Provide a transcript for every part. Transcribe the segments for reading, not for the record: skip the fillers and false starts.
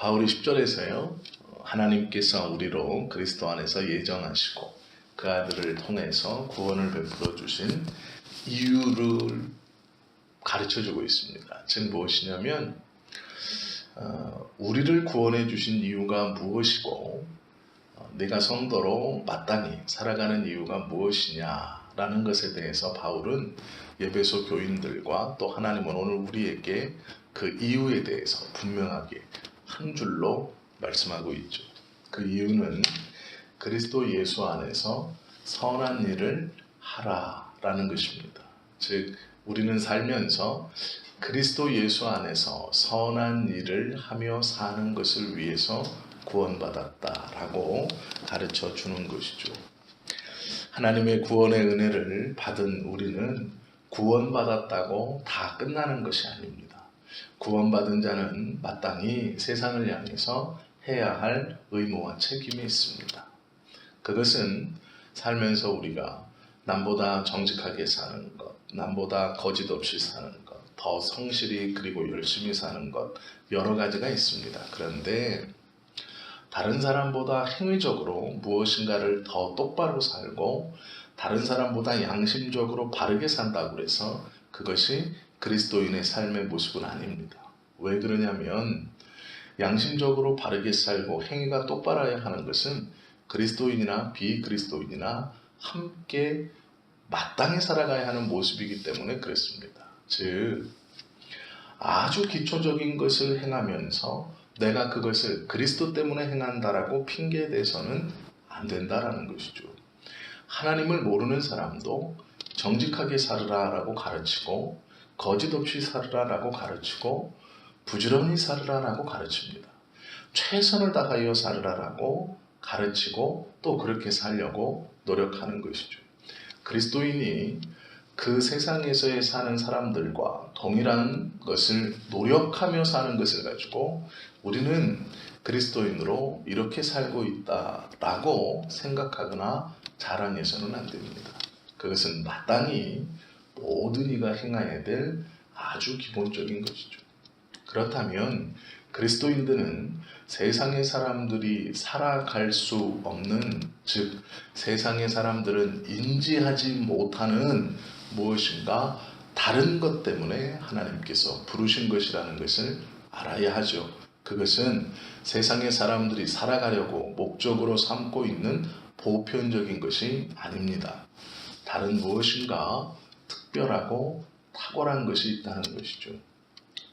바울이 10절에서요. 하나님께서 우리로 그리스도 안에서 예정하시고 그 아들을 통해서 구원을 베풀어 주신 이유를 가르쳐주고 있습니다. 즉 무엇이냐면 우리를 구원해 주신 이유가 무엇이고 내가 성도로 마땅히 살아가는 이유가 무엇이냐라는 것에 대해서 바울은 에베소 교인들과 또 하나님은 오늘 우리에게 그 이유에 대해서 분명하게 한 줄로 말씀하고 있죠. 그 이유는 그리스도 예수 안에서 선한 일을 하라라는 것입니다. 즉 우리는 살면서 그리스도 예수 안에서 선한 일을 하며 사는 것을 위해서 구원받았다라고 가르쳐 주는 것이죠. 하나님의 구원의 은혜를 받은 우리는 구원받았다고 다 끝나는 것이 아닙니다. 구원받은 자는 마땅히 세상을 향해서 해야 할 의무와 책임이 있습니다. 그것은 살면서 우리가 남보다 정직하게 사는 것, 남보다 거짓 없이 사는 것, 더 성실히 그리고 열심히 사는 것 여러 가지가 있습니다. 그런데 다른 사람보다 행위적으로 무엇인가를 더 똑바로 살고 다른 사람보다 양심적으로 바르게 산다고 해서 그것이 그리스도인의 삶의 모습은 아닙니다. 왜 그러냐면 양심적으로 바르게 살고 행위가 똑바라야 하는 것은 그리스도인이나 비그리스도인이나 함께 마땅히 살아가야 하는 모습이기 때문에 그렇습니다. 즉 아주 기초적인 것을 행하면서 내가 그것을 그리스도 때문에 행한다라고 핑계대서는 안 된다라는 것이죠. 하나님을 모르는 사람도 정직하게 살으라라고 가르치고 거짓 없이 살으라라고 가르치고 부지런히 살으라라고 가르칩니다. 최선을 다하여 살으라라고 가르치고 또 그렇게 살려고 노력하는 것이죠. 그리스도인이 그 세상에서의 사는 사람들과 동일한 것을 노력하며 사는 것을 가지고 우리는 그리스도인으로 이렇게 살고 있다라고 생각하거나 자랑해서는 안 됩니다. 그것은 마땅히 모든 이가 행해야 될 아주 기본적인 것이죠. 그렇다면 그리스도인들은 세상의 사람들이 살아갈 수 없는, 즉 세상의 사람들은 인지하지 못하는 무엇인가 다른 것 때문에 하나님께서 부르신 것이라는 것을 알아야 하죠. 그것은 세상의 사람들이 살아가려고 목적으로 삼고 있는 보편적인 것이 아닙니다. 다른 무엇인가 특별하고 탁월한 것이 있다는 것이죠.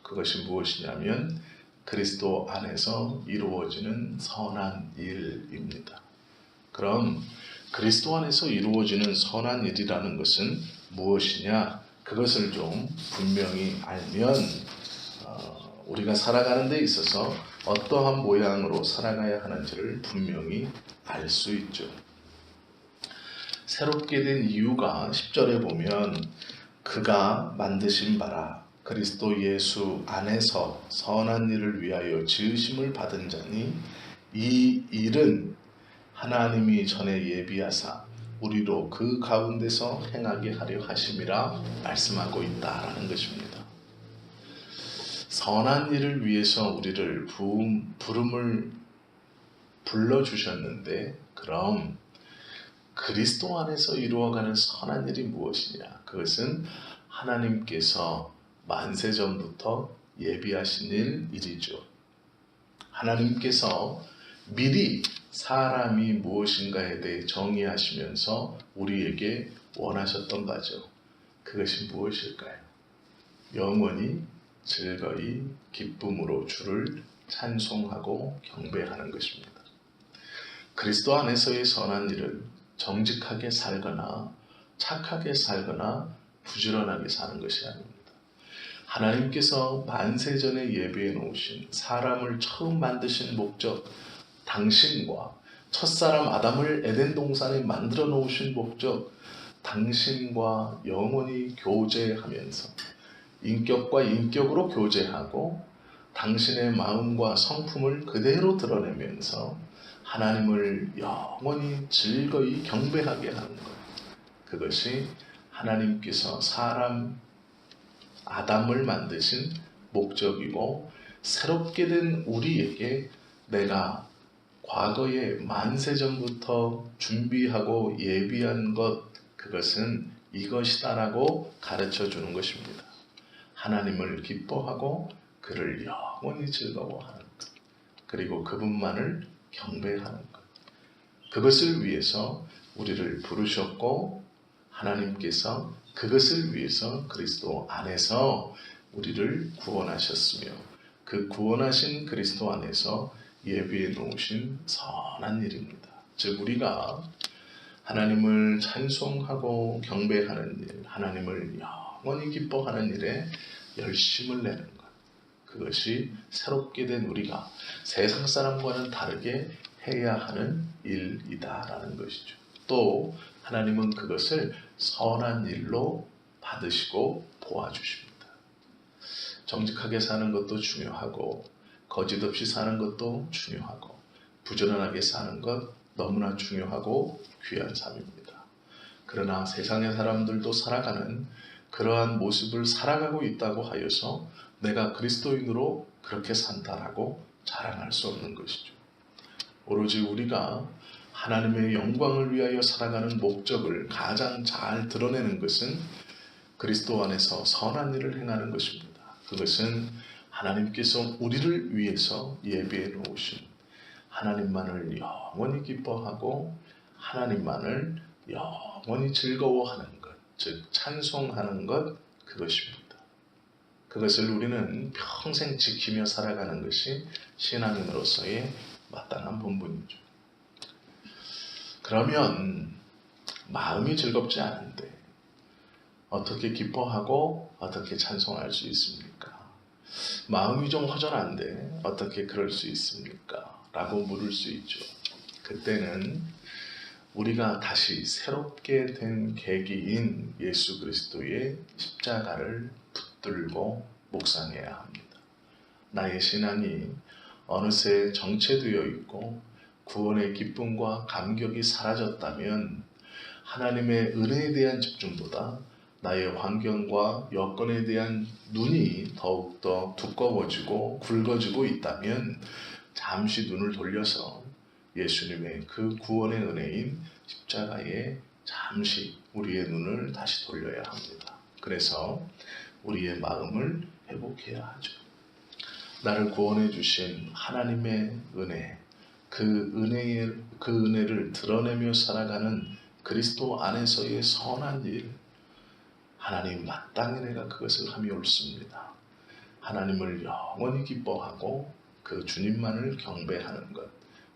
그것이 무엇이냐면 그리스도 안에서 이루어지는 선한 일입니다. 그럼 그리스도 안에서 이루어지는 선한 일이라는 것은 무엇이냐? 그것을 좀 분명히 알면 우리가 살아가는 데 있어서 어떠한 모양으로 살아가야 하는지를 분명히 알 수 있죠. 새롭게 된 이유가 10절에 보면 그가 만드신 바라 그리스도 예수 안에서 선한 일을 위하여 지으심을 받은 자니 이 일은 하나님이 전에 예비하사 우리로 그 가운데서 행하게 하려 하심이라 말씀하고 있다라는 것입니다. 선한 일을 위해서 우리를 부름을 불러주셨는데 그럼 그리스도 안에서 이루어가는 선한 일이 무엇이냐? 그것은 하나님께서 만세전부터 예비하신 일이죠. 하나님께서 미리 사람이 무엇인가에 대해 정의하시면서 우리에게 원하셨던 바죠. 그것이 무엇일까요? 영원히 즐거이 기쁨으로 주를 찬송하고 경배하는 것입니다. 그리스도 안에서의 선한 일은 정직하게 살거나 착하게 살거나 부지런하게 사는 것이 아닙니다. 하나님께서 만세전에 예비해 놓으신 사람을 처음 만드신 목적, 당신과 첫사람 아담을 에덴 동산에 만들어 놓으신 목적, 당신과 영원히 교제하면서 인격과 인격으로 교제하고 당신의 마음과 성품을 그대로 드러내면서 하나님을 영원히 즐거이 경배하게 하는 것. 그것이 하나님께서 사람 아담을 만드신 목적이고 새롭게 된 우리에게 내가 과거에 만세전부터 준비하고 예비한 것, 그것은 이것이다라고 가르쳐 주는 것입니다. 하나님을 기뻐하고 그를 영원히 즐거워하는 것, 그리고 그분만을 경배하는 것, 그것을 위해서 우리를 부르셨고 하나님께서 그것을 위해서 그리스도 안에서 우리를 구원하셨으며 그 구원하신 그리스도 안에서 예비해 놓으신 선한 일입니다. 즉 우리가 하나님을 찬송하고 경배하는 일, 하나님을 영원히 기뻐하는 일에 열심을 내는 것, 그것이 새롭게 된 우리가 세상 사람과는 다르게 해야 하는 일이다라는 것이죠. 또 하나님은 그것을 선한 일로 받으시고 보아주십니다. 정직하게 사는 것도 중요하고 거짓 없이 사는 것도 중요하고 부지런하게 사는 것 너무나 중요하고 귀한 삶입니다. 그러나 세상의 사람들도 살아가는 그러한 모습을 살아가고 있다고 하여서 내가 그리스도인으로 그렇게 산다라고 자랑할 수 없는 것이죠. 오로지 우리가 하나님의 영광을 위하여 살아가는 목적을 가장 잘 드러내는 것은 그리스도 안에서 선한 일을 행하는 것입니다. 그것은 하나님께서 우리를 위해서 예비해 놓으신 하나님만을 영원히 기뻐하고 하나님만을 영원히 즐거워하는 것, 즉 찬송하는 것, 그것입니다. 그것을 우리는 평생 지키며 살아가는 것이 신앙인으로서의 마땅한 본분이죠. 그러면 마음이 즐겁지 않은데 어떻게 기뻐하고 어떻게 찬송할 수 있습니까? 마음이 좀 허전한데 어떻게 그럴 수 있습니까? 라고 물을 수 있죠. 그때는 우리가 다시 새롭게 된 계기인 예수 그리스도의 십자가를 붙들고 묵상해야 합니다. 나의 신앙이 어느새 정체되어 있고 구원의 기쁨과 감격이 사라졌다면 하나님의 은혜에 대한 집중보다 나의 환경과 여건에 대한 눈이 더욱더 두꺼워지고 굵어지고 있다면 잠시 눈을 돌려서 예수님의 그 구원의 은혜인 십자가에 잠시 우리의 눈을 다시 돌려야 합니다. 그래서 우리의 마음을 회복해야 하죠. 나를 구원해 주신 하나님의 은혜, 그 은혜를 드러내며 살아가는 그리스도 안에서의 선한 일, 하나님 마땅히 내가 그것을 함이 옳습니다. 하나님을 영원히 기뻐하고 그 주님만을 경배하는 것,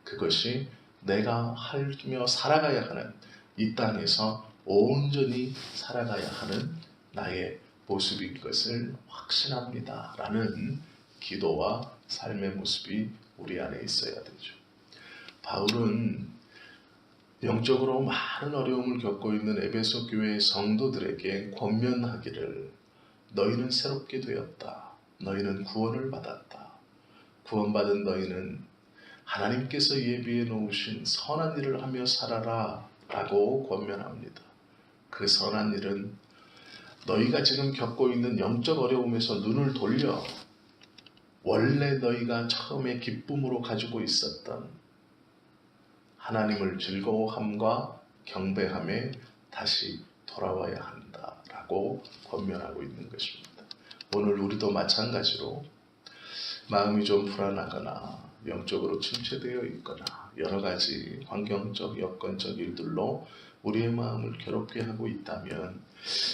그것이 내가 하며 살아가야 하는 이 땅에서 온전히 살아가야 하는 나의 모습인 것을 확신합니다. 라는 기도와 삶의 모습이 우리 안에 있어야 되죠. 바울은 영적으로 많은 어려움을 겪고 있는 에베소 교회의 성도들에게 권면하기를, 너희는 새롭게 되었다. 너희는 구원을 받았다. 구원받은 너희는 하나님께서 예비해 놓으신 선한 일을 하며 살아라 라고 권면합니다. 그 선한 일은 너희가 지금 겪고 있는 영적 어려움에서 눈을 돌려 원래 너희가 처음에 기쁨으로 가지고 있었던 하나님을 즐거워함과 경배함에 다시 돌아와야 한다라고 권면하고 있는 것입니다. 오늘 우리도 마찬가지로 마음이 좀 불안하거나 영적으로 침체되어 있거나 여러 가지 환경적, 여건적 일들로 우리의 마음을 괴롭게 하고 있다면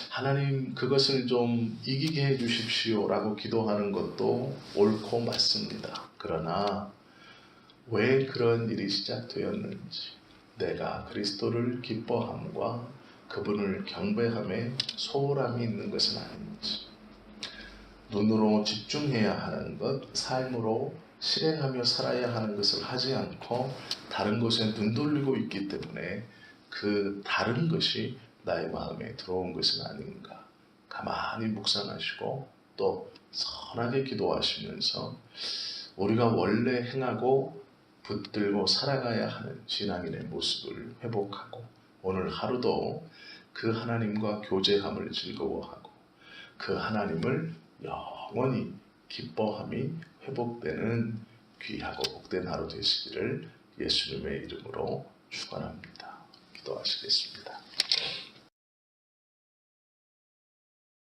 하나님 그것을 좀 이기게 해 주십시오 라고 기도하는 것도 옳고 맞습니다. 그러나 왜 그런 일이 시작되었는지, 내가 그리스도를 기뻐함과 그분을 경배함에 소홀함이 있는 것은 아닌지, 눈으로 집중해야 하는 것, 삶으로 실행하며 살아야 하는 것을 하지 않고 다른 것에 눈 돌리고 있기 때문에 그 다른 것이 나의 마음에 들어온 것은 아닌가 가만히 묵상하시고 또 선하게 기도하시면서 우리가 원래 행하고 붙들고 살아가야 하는 신앙인의 모습을 회복하고 오늘 하루도 그 하나님과 교제함을 즐거워하고 그 하나님을 영원히 기뻐함이 회복되는 귀하고 복된 하루 되시기를 예수님의 이름으로 축원합니다. 기도하시겠습니다.